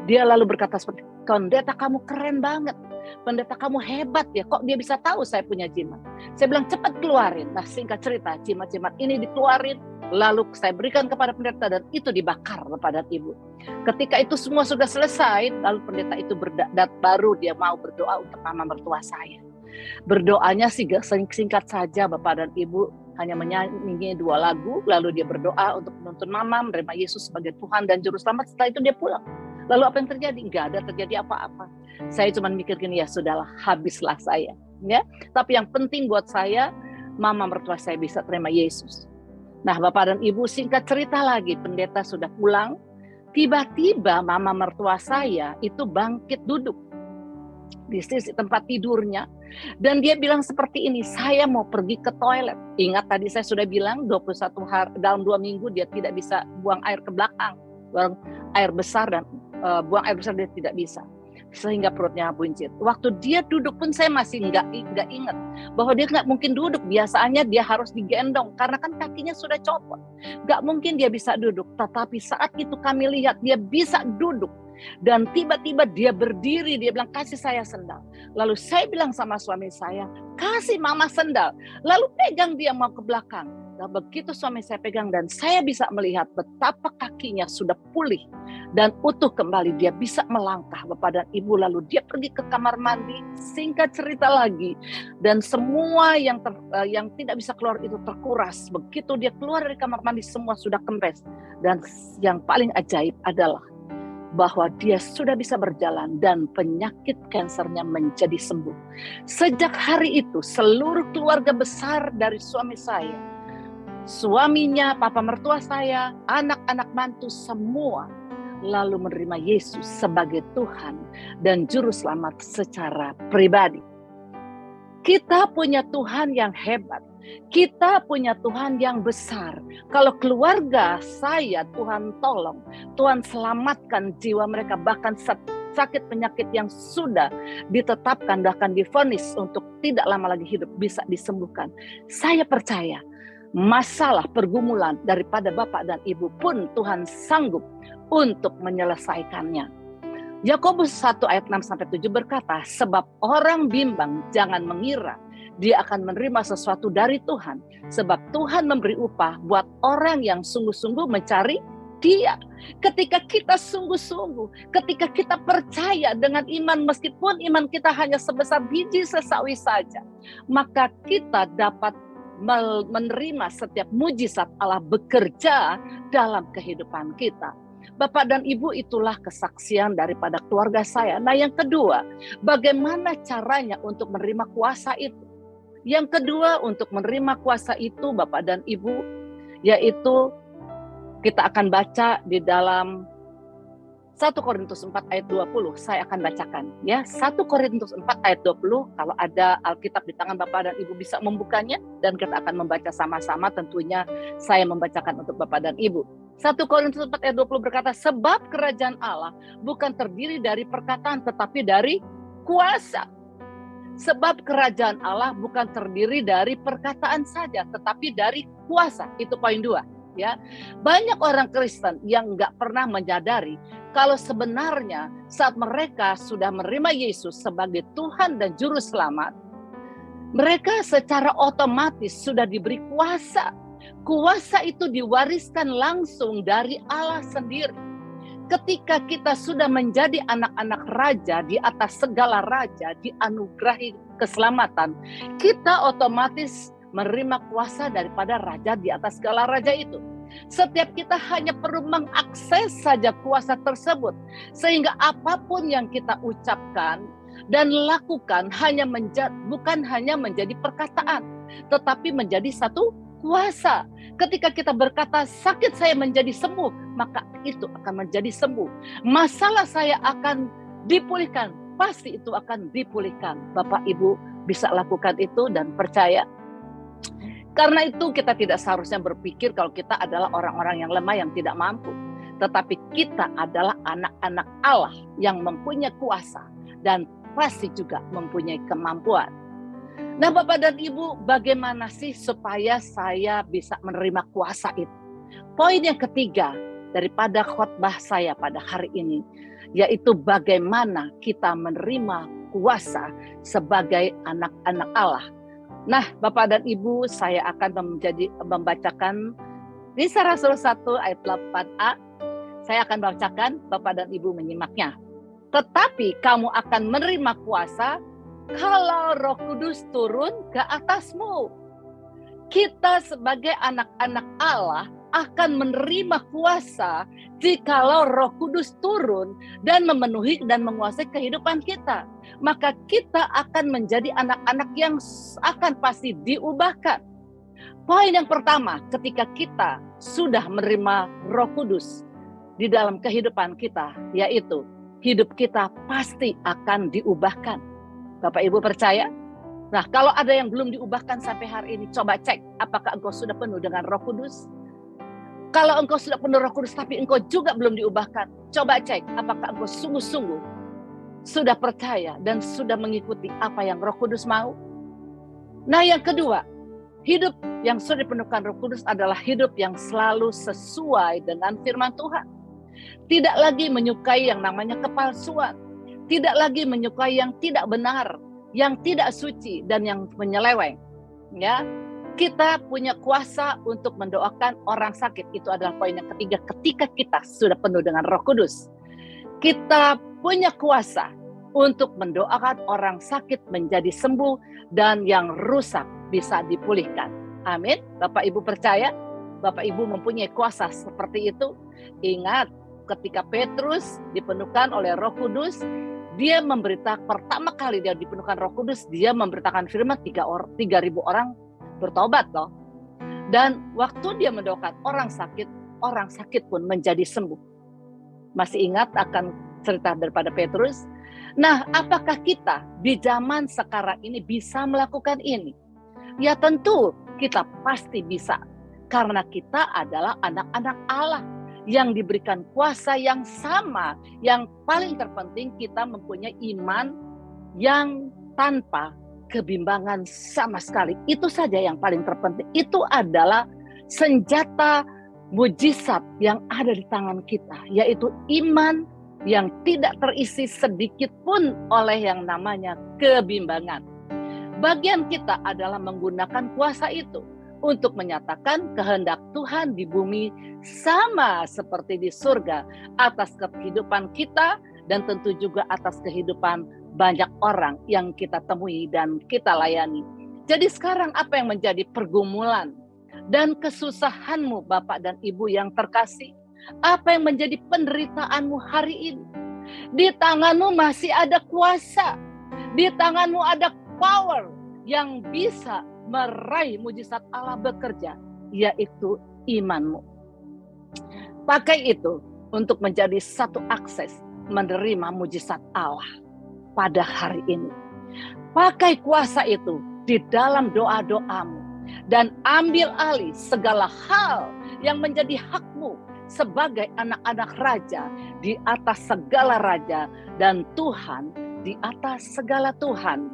Dia lalu berkata seperti, pendeta kamu keren banget. Pendeta kamu hebat ya, kok dia bisa tahu saya punya jimat? Saya bilang cepat keluarin. Nah, singkat cerita, jimat-jimat ini dikeluarin, lalu saya berikan kepada pendeta dan itu dibakar Bapak dan Ibu. Ketika itu semua sudah selesai, lalu pendeta itu baru dia mau berdoa untuk mama mertua saya. Berdoanya singkat saja Bapak dan Ibu, hanya menyanyi 2 lagu, lalu dia berdoa untuk menuntun mama menerima Yesus sebagai Tuhan dan Juru Selamat. Setelah itu dia pulang. Lalu apa yang terjadi? Enggak ada terjadi apa-apa. Saya cuma mikir gini, ya sudahlah, habislah saya. Ya, tapi yang penting buat saya, mama mertua saya bisa terima Yesus. Nah, Bapak dan Ibu, singkat cerita lagi, pendeta sudah pulang. Tiba-tiba mama mertua saya itu bangkit duduk di sisi tempat tidurnya. Dan dia bilang seperti ini, saya mau pergi ke toilet. Ingat tadi saya sudah bilang 21 hari, dalam 2 minggu dia tidak bisa buang air ke belakang. Buang air besar dan buang air besar dia tidak bisa. Sehingga perutnya buncit. Waktu dia duduk pun saya masih nggak ingat bahwa dia nggak mungkin duduk. Biasanya dia harus digendong karena kan kakinya sudah copot. Nggak mungkin dia bisa duduk. Tetapi saat itu kami lihat dia bisa duduk. Dan tiba-tiba dia berdiri, dia bilang kasih saya sendal. Lalu saya bilang sama suami saya, kasih mama sendal. Lalu pegang dia mau ke belakang. Nah, begitu suami saya pegang dan saya bisa melihat betapa kakinya sudah pulih dan utuh kembali, dia bisa melangkah Bapak dan Ibu. Lalu dia pergi ke kamar mandi, singkat cerita lagi, dan semua yang tidak bisa keluar itu terkuras. Begitu dia keluar dari kamar mandi semua sudah kempes. Dan yang paling ajaib adalah bahwa dia sudah bisa berjalan dan penyakit kansernya menjadi sembuh. Sejak hari itu seluruh keluarga besar dari suami saya, suaminya, papa mertua saya, anak-anak mantu semua lalu menerima Yesus sebagai Tuhan dan Juru Selamat secara pribadi. Kita punya Tuhan yang hebat. Kita punya Tuhan yang besar. Kalau keluarga saya Tuhan tolong, Tuhan selamatkan jiwa mereka, bahkan sakit penyakit yang sudah ditetapkan bahkan divonis untuk tidak lama lagi hidup bisa disembuhkan. Saya percaya masalah pergumulan daripada Bapak dan Ibu pun Tuhan sanggup untuk menyelesaikannya. Yakobus 1 ayat 6-7 berkata, sebab orang bimbang jangan mengira dia akan menerima sesuatu dari Tuhan, sebab Tuhan memberi upah buat orang yang sungguh-sungguh mencari Dia. Ketika kita sungguh-sungguh, ketika kita percaya dengan iman, meskipun iman kita hanya sebesar biji sesawi saja, maka kita dapat menerima setiap mujizat Allah bekerja dalam kehidupan kita. Bapak dan Ibu, itulah kesaksian daripada keluarga saya. Nah, yang kedua, bagaimana caranya untuk menerima kuasa itu? Yang kedua, untuk menerima kuasa itu, Bapak dan Ibu, yaitu kita akan baca di dalam 1 Korintus 4 ayat 20. Saya akan bacakan ya. 1 Korintus 4 ayat 20. Kalau ada Alkitab di tangan Bapak dan Ibu bisa membukanya, dan kita akan membaca sama-sama. Tentunya saya membacakan untuk Bapak dan Ibu. 1 Korintus 4 ayat 20 berkata, sebab kerajaan Allah bukan terdiri dari perkataan tetapi dari kuasa. Sebab kerajaan Allah bukan terdiri dari perkataan saja tetapi dari kuasa. Itu poin 2. Ya, banyak orang Kristen yang nggak pernah menyadari kalau sebenarnya saat mereka sudah menerima Yesus sebagai Tuhan dan Juru Selamat, mereka secara otomatis sudah diberi kuasa. Kuasa itu diwariskan langsung dari Allah sendiri. Ketika kita sudah menjadi anak-anak raja di atas segala raja, dianugerahi keselamatan, kita otomatis menerima kuasa daripada raja di atas segala raja itu. Setiap kita hanya perlu mengakses saja kuasa tersebut, sehingga apapun yang kita ucapkan dan lakukan bukan hanya menjadi perkataan, tetapi menjadi satu kuasa. Ketika kita berkata, sakit saya menjadi sembuh, maka itu akan menjadi sembuh. Masalah saya akan dipulihkan, pasti itu akan dipulihkan. Bapak Ibu bisa lakukan itu dan percaya. Karena itu kita tidak seharusnya berpikir kalau kita adalah orang-orang yang lemah, yang tidak mampu. Tetapi kita adalah anak-anak Allah yang mempunyai kuasa dan pasti juga mempunyai kemampuan. Nah, Bapak dan Ibu, bagaimana sih supaya saya bisa menerima kuasa itu? Poin yang ketiga daripada khotbah saya pada hari ini, yaitu bagaimana kita menerima kuasa sebagai anak-anak Allah. Nah, Bapak dan Ibu, saya akan membacakan Kisah Rasul 1 ayat 8a. Saya akan bacakan, Bapak dan Ibu menyimaknya. Tetapi kamu akan menerima kuasa kalau Roh Kudus turun ke atasmu. Kita sebagai anak-anak Allah akan menerima kuasa jikalau Roh Kudus turun dan memenuhi dan menguasai kehidupan kita. Maka kita akan menjadi anak-anak yang akan pasti diubahkan. Poin yang pertama, ketika kita sudah menerima Roh Kudus di dalam kehidupan kita, yaitu hidup kita pasti akan diubahkan. Bapak Ibu percaya? Nah, kalau ada yang belum diubahkan sampai hari ini, coba cek apakah engkau sudah penuh dengan Roh Kudus. Kalau engkau sudah penuh Roh Kudus tapi engkau juga belum diubahkan, coba cek apakah engkau sungguh-sungguh sudah percaya dan sudah mengikuti apa yang Roh Kudus mau. Nah, yang kedua, hidup yang sudah dipenuhkan Roh Kudus adalah hidup yang selalu sesuai dengan firman Tuhan. Tidak lagi menyukai yang namanya kepalsuan. Tidak lagi menyukai yang tidak benar, yang tidak suci, dan yang menyeleweng. Ya, kita punya kuasa untuk mendoakan orang sakit. Itu adalah poin yang ketiga. Ketika kita sudah penuh dengan Roh Kudus, kita punya kuasa untuk mendoakan orang sakit menjadi sembuh dan yang rusak bisa dipulihkan. Amin. Bapak Ibu percaya? Bapak Ibu mempunyai kuasa seperti itu. Ingat, ketika Petrus dipenuhkan oleh Roh Kudus, dia pertama kali dia dipenuhkan Roh Kudus, dia memberitakan firman 3.000 orang bertobat loh. Dan waktu dia mendoakan orang sakit pun menjadi sembuh. Masih ingat akan cerita daripada Petrus? Nah, apakah kita di zaman sekarang ini bisa melakukan ini? Ya tentu kita pasti bisa. Karena kita adalah anak-anak Allah yang diberikan kuasa yang sama. Yang paling terpenting kita mempunyai iman yang tanpa kebimbangan sama sekali. Itu saja yang paling terpenting. Itu adalah senjata mujizat yang ada di tangan kita, yaitu iman yang tidak terisi sedikit pun oleh yang namanya kebimbangan. Bagian kita adalah menggunakan kuasa itu untuk menyatakan kehendak Tuhan di bumi sama seperti di surga atas kehidupan kita dan tentu juga atas kehidupan banyak orang yang kita temui dan kita layani. Jadi sekarang apa yang menjadi pergumulan dan kesusahanmu Bapak dan Ibu yang terkasih? Apa yang menjadi penderitaanmu hari ini? Di tanganmu masih ada kuasa. Di tanganmu ada power yang bisa meraih mujizat Allah bekerja, yaitu imanmu. Pakai itu untuk menjadi satu akses menerima mujizat Allah pada hari ini. Pakai kuasa itu di dalam doa-doamu dan ambil alih segala hal yang menjadi hakmu sebagai anak-anak raja di atas segala raja dan Tuhan di atas segala Tuhan.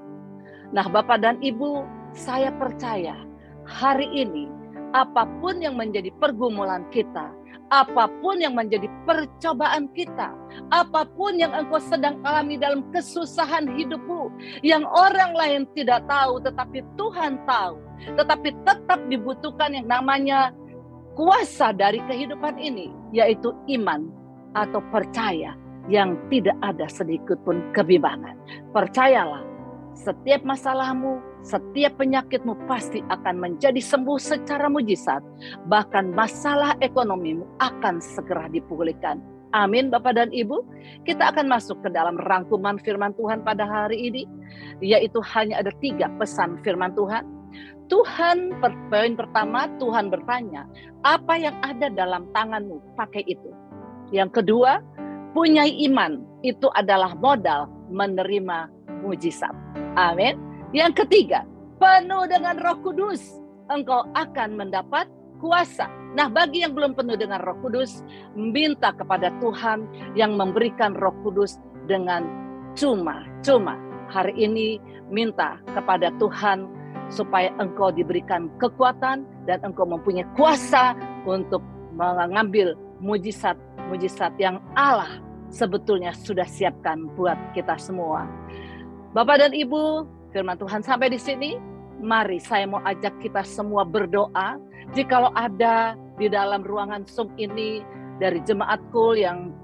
Nah, Bapak dan Ibu, saya percaya hari ini apapun yang menjadi pergumulan kita, apapun yang menjadi percobaan kita, apapun yang engkau sedang alami dalam kesusahan hidupmu, yang orang lain tidak tahu tetapi Tuhan tahu, tetapi tetap dibutuhkan yang namanya kuasa dari kehidupan ini, yaitu iman atau percaya yang tidak ada sedikit pun kebimbangan. Percayalah, setiap masalahmu, setiap penyakitmu pasti akan menjadi sembuh secara mujizat. Bahkan masalah ekonomimu akan segera dipulihkan. Amin Bapak dan Ibu. Kita akan masuk ke dalam rangkuman firman Tuhan pada hari ini, yaitu hanya ada 3 pesan firman Tuhan. Poin pertama, Tuhan bertanya, apa yang ada dalam tanganmu, pakai itu. Yang kedua, punya iman, itu adalah modal menerima mujizat. Amin. Yang ketiga, penuh dengan Roh Kudus, engkau akan mendapat kuasa. Nah, bagi yang belum penuh dengan Roh Kudus, minta kepada Tuhan yang memberikan Roh Kudus dengan cuma-cuma. Hari ini minta kepada Tuhan supaya engkau diberikan kekuatan dan engkau mempunyai kuasa untuk mengambil mujizat yang Allah sebetulnya sudah siapkan buat kita semua. Bapak dan Ibu, firman Tuhan sampai di sini. Mari saya mau ajak kita semua berdoa. Jikalau ada di dalam ruangan Zoom ini dari jemaatku yang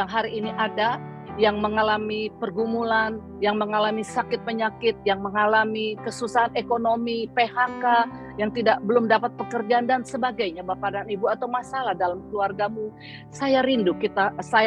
hari ini ada, yang mengalami pergumulan, yang mengalami sakit penyakit, yang mengalami kesusahan ekonomi, PHK, yang belum dapat pekerjaan dan sebagainya, Bapak dan Ibu, atau masalah dalam keluargamu. Saya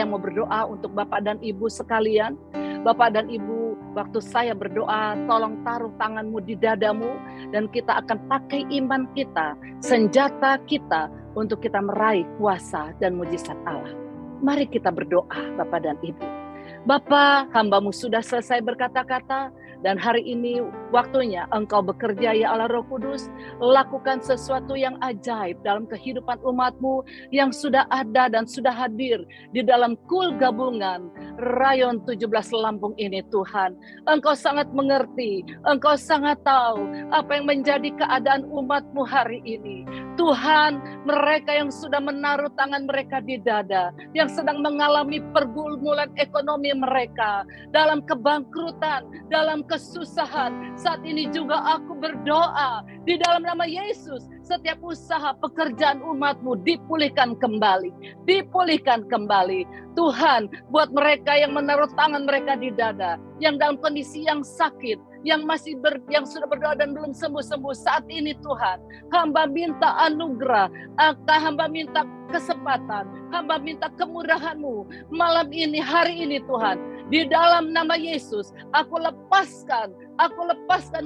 mau berdoa untuk Bapak dan Ibu sekalian. Bapak dan Ibu, waktu saya berdoa, tolong taruh tanganmu di dadamu, dan kita akan pakai iman kita, senjata kita, untuk kita meraih kuasa dan mujizat Allah. Mari kita berdoa, Bapak dan Ibu. Bapa, hamba-Mu sudah selesai berkata-kata, dan hari ini waktunya Engkau bekerja, ya Allah Roh Kudus. Lakukan sesuatu yang ajaib dalam kehidupan umat-Mu yang sudah ada dan sudah hadir di dalam KUL gabungan Rayon 17 Lampung ini, Tuhan. Engkau sangat mengerti, Engkau sangat tahu apa yang menjadi keadaan umat-Mu hari ini. Tuhan, mereka yang sudah menaruh tangan mereka di dada, yang sedang mengalami pergumulan ekonomi mereka, dalam kebangkrutan, dalam kesusahan, saat ini juga aku berdoa di dalam nama Yesus, setiap usaha pekerjaan umat-Mu dipulihkan kembali. Tuhan, buat mereka yang menaruh tangan mereka di dada, yang dalam kondisi yang sakit, yang sudah berdoa dan belum sembuh-sembuh, saat ini Tuhan, hamba minta anugerah, hamba minta kesempatan, hamba minta kemurahan-Mu malam ini, hari ini Tuhan. Di dalam nama Yesus, aku lepaskan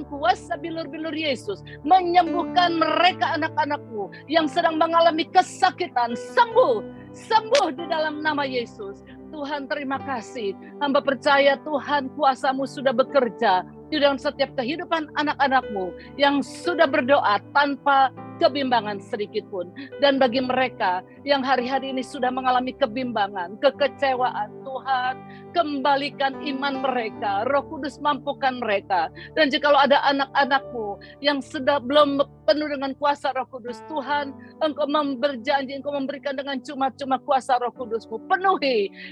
kuasa bilur-bilur Yesus, menyembuhkan mereka anak-anak-Mu yang sedang mengalami kesakitan, sembuh di dalam nama Yesus. Tuhan, terima kasih. Hamba percaya Tuhan, kuasa-Mu sudah bekerja di dalam setiap kehidupan anak-anak-Mu yang sudah berdoa tanpa kebimbangan sedikit pun. Dan bagi mereka yang hari-hari ini sudah mengalami kebimbangan, kekecewaan, Tuhan, kembalikan iman mereka. Roh Kudus mampukan mereka. Dan jikalau ada anak-anak-Mu yang sudah belum penuh dengan kuasa Roh Kudus, Tuhan, Engkau berjanji, Engkau memberikan dengan cuma-cuma kuasa Roh Kudus-Mu.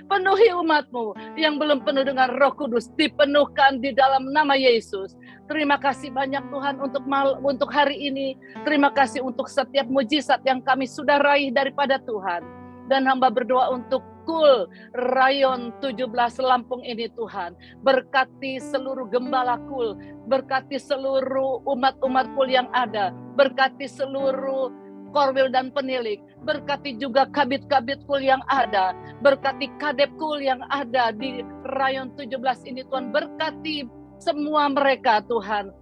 Penuhi umat-Mu yang belum penuh dengan Roh Kudus, dipenuhkan di dalam nama Yesus. Terima kasih banyak Tuhan untuk hari ini. Terima kasih untuk setiap mujizat yang kami sudah raih daripada Tuhan. Dan hamba berdoa untuk KUL Rayon 17 Lampung ini, Tuhan. Berkati seluruh gembala KUL, berkati seluruh umat-umat KUL yang ada, berkati seluruh korwil dan penilik, berkati juga kabit-kabit KUL yang ada, berkati kadep KUL yang ada di Rayon 17 ini, Tuhan. Berkati semua mereka, Tuhan.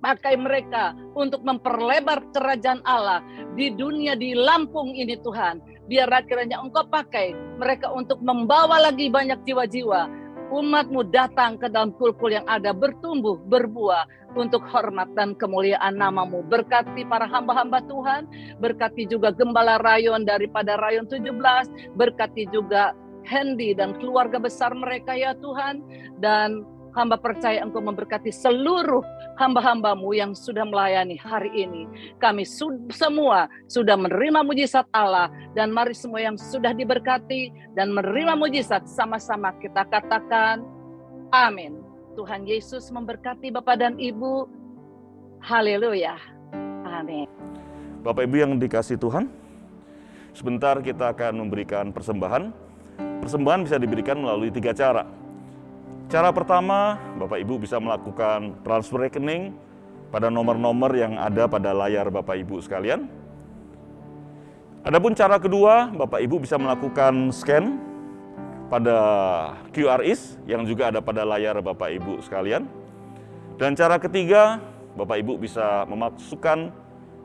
Pakai mereka untuk memperlebar kerajaan Allah di dunia, di Lampung ini, Tuhan. Biar kiranya Engkau pakai mereka untuk membawa lagi banyak jiwa-jiwa. Umat-Mu datang ke dalam KUL-KUL yang ada, bertumbuh, berbuah untuk hormat dan kemuliaan nama-Mu. Berkati para hamba-hamba Tuhan, berkati juga gembala rayon daripada Rayon 17, berkati juga Hendy dan keluarga besar mereka, ya Tuhan. Dan hamba percaya Engkau memberkati seluruh hamba-hambamu yang sudah melayani hari ini. Kami semua sudah menerima mujizat Allah, dan mari semua yang sudah diberkati dan menerima mujizat sama-sama kita katakan amin. Tuhan Yesus memberkati Bapak dan Ibu. Haleluya. Amin. Bapak Ibu yang dikasihi Tuhan, sebentar kita akan memberikan persembahan. Persembahan bisa diberikan melalui 3 cara. Cara pertama, Bapak Ibu bisa melakukan transfer rekening pada nomor-nomor yang ada pada layar Bapak Ibu sekalian. Adapun cara kedua, Bapak Ibu bisa melakukan scan pada QRIS yang juga ada pada layar Bapak Ibu sekalian. Dan cara ketiga, Bapak Ibu bisa memasukkan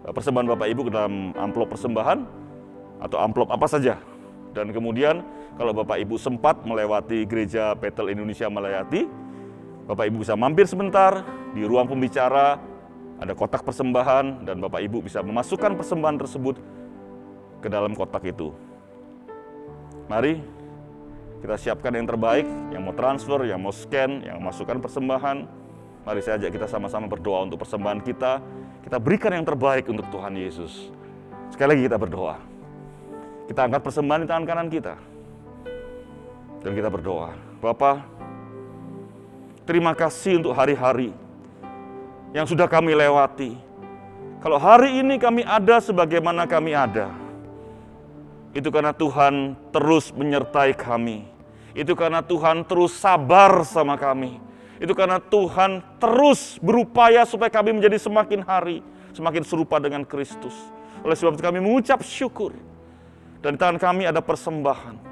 persembahan Bapak Ibu ke dalam amplop persembahan atau amplop apa saja. Dan kemudian kalau Bapak Ibu sempat melewati gereja Bethel Indonesia Malayati, Bapak Ibu bisa mampir sebentar di ruang pembicara, ada kotak persembahan, dan Bapak Ibu bisa memasukkan persembahan tersebut ke dalam kotak itu. Mari kita siapkan yang terbaik, yang mau transfer, yang mau scan, yang masukkan persembahan. Mari saya ajak kita sama-sama berdoa untuk persembahan kita. Kita berikan yang terbaik untuk Tuhan Yesus. Sekali lagi kita berdoa. Kita angkat persembahan di tangan kanan kita. Dan kita berdoa. Bapa, terima kasih untuk hari-hari yang sudah kami lewati. Kalau hari ini kami ada sebagaimana kami ada, itu karena Tuhan terus menyertai kami. Itu karena Tuhan terus sabar sama kami. Itu karena Tuhan terus berupaya supaya kami menjadi semakin hari, semakin serupa dengan Kristus. Oleh sebab itu kami mengucap syukur. Dan di tangan kami ada persembahan.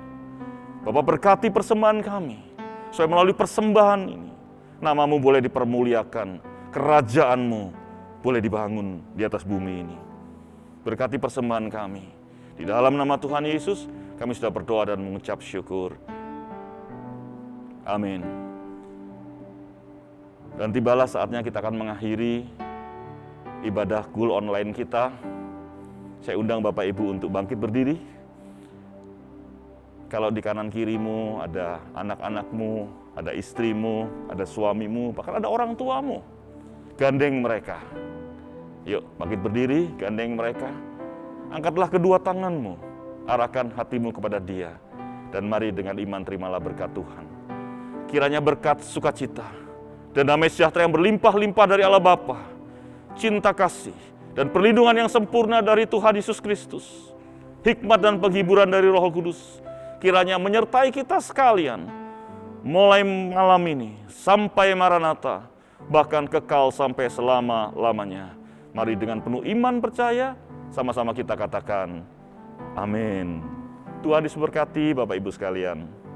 Bapak berkati persembahan kami, supaya melalui persembahan ini, nama-Mu boleh dipermuliakan, kerajaan-Mu boleh dibangun di atas bumi ini. Berkati persembahan kami. Di dalam nama Tuhan Yesus, kami sudah berdoa dan mengucap syukur. Amin. Dan tibalah saatnya kita akan mengakhiri ibadah Gul online kita. Saya undang Bapak Ibu untuk bangkit berdiri. Kalau di kanan kirimu ada anak-anakmu, ada istrimu, ada suamimu, bahkan ada orang tuamu, gandeng mereka. Yuk, bangkit berdiri, gandeng mereka. Angkatlah kedua tanganmu, arahkan hatimu kepada Dia, dan mari dengan iman terimalah berkat Tuhan. Kiranya berkat sukacita dan damai sejahtera yang berlimpah-limpah dari Allah Bapa, cinta kasih dan perlindungan yang sempurna dari Tuhan Yesus Kristus, hikmat dan penghiburan dari Roh Kudus, kiranya menyertai kita sekalian, mulai malam ini sampai Maranatha, bahkan kekal sampai selama-lamanya. Mari dengan penuh iman percaya, sama-sama kita katakan, amin. Tuhan Yesus berkati Bapak Ibu sekalian.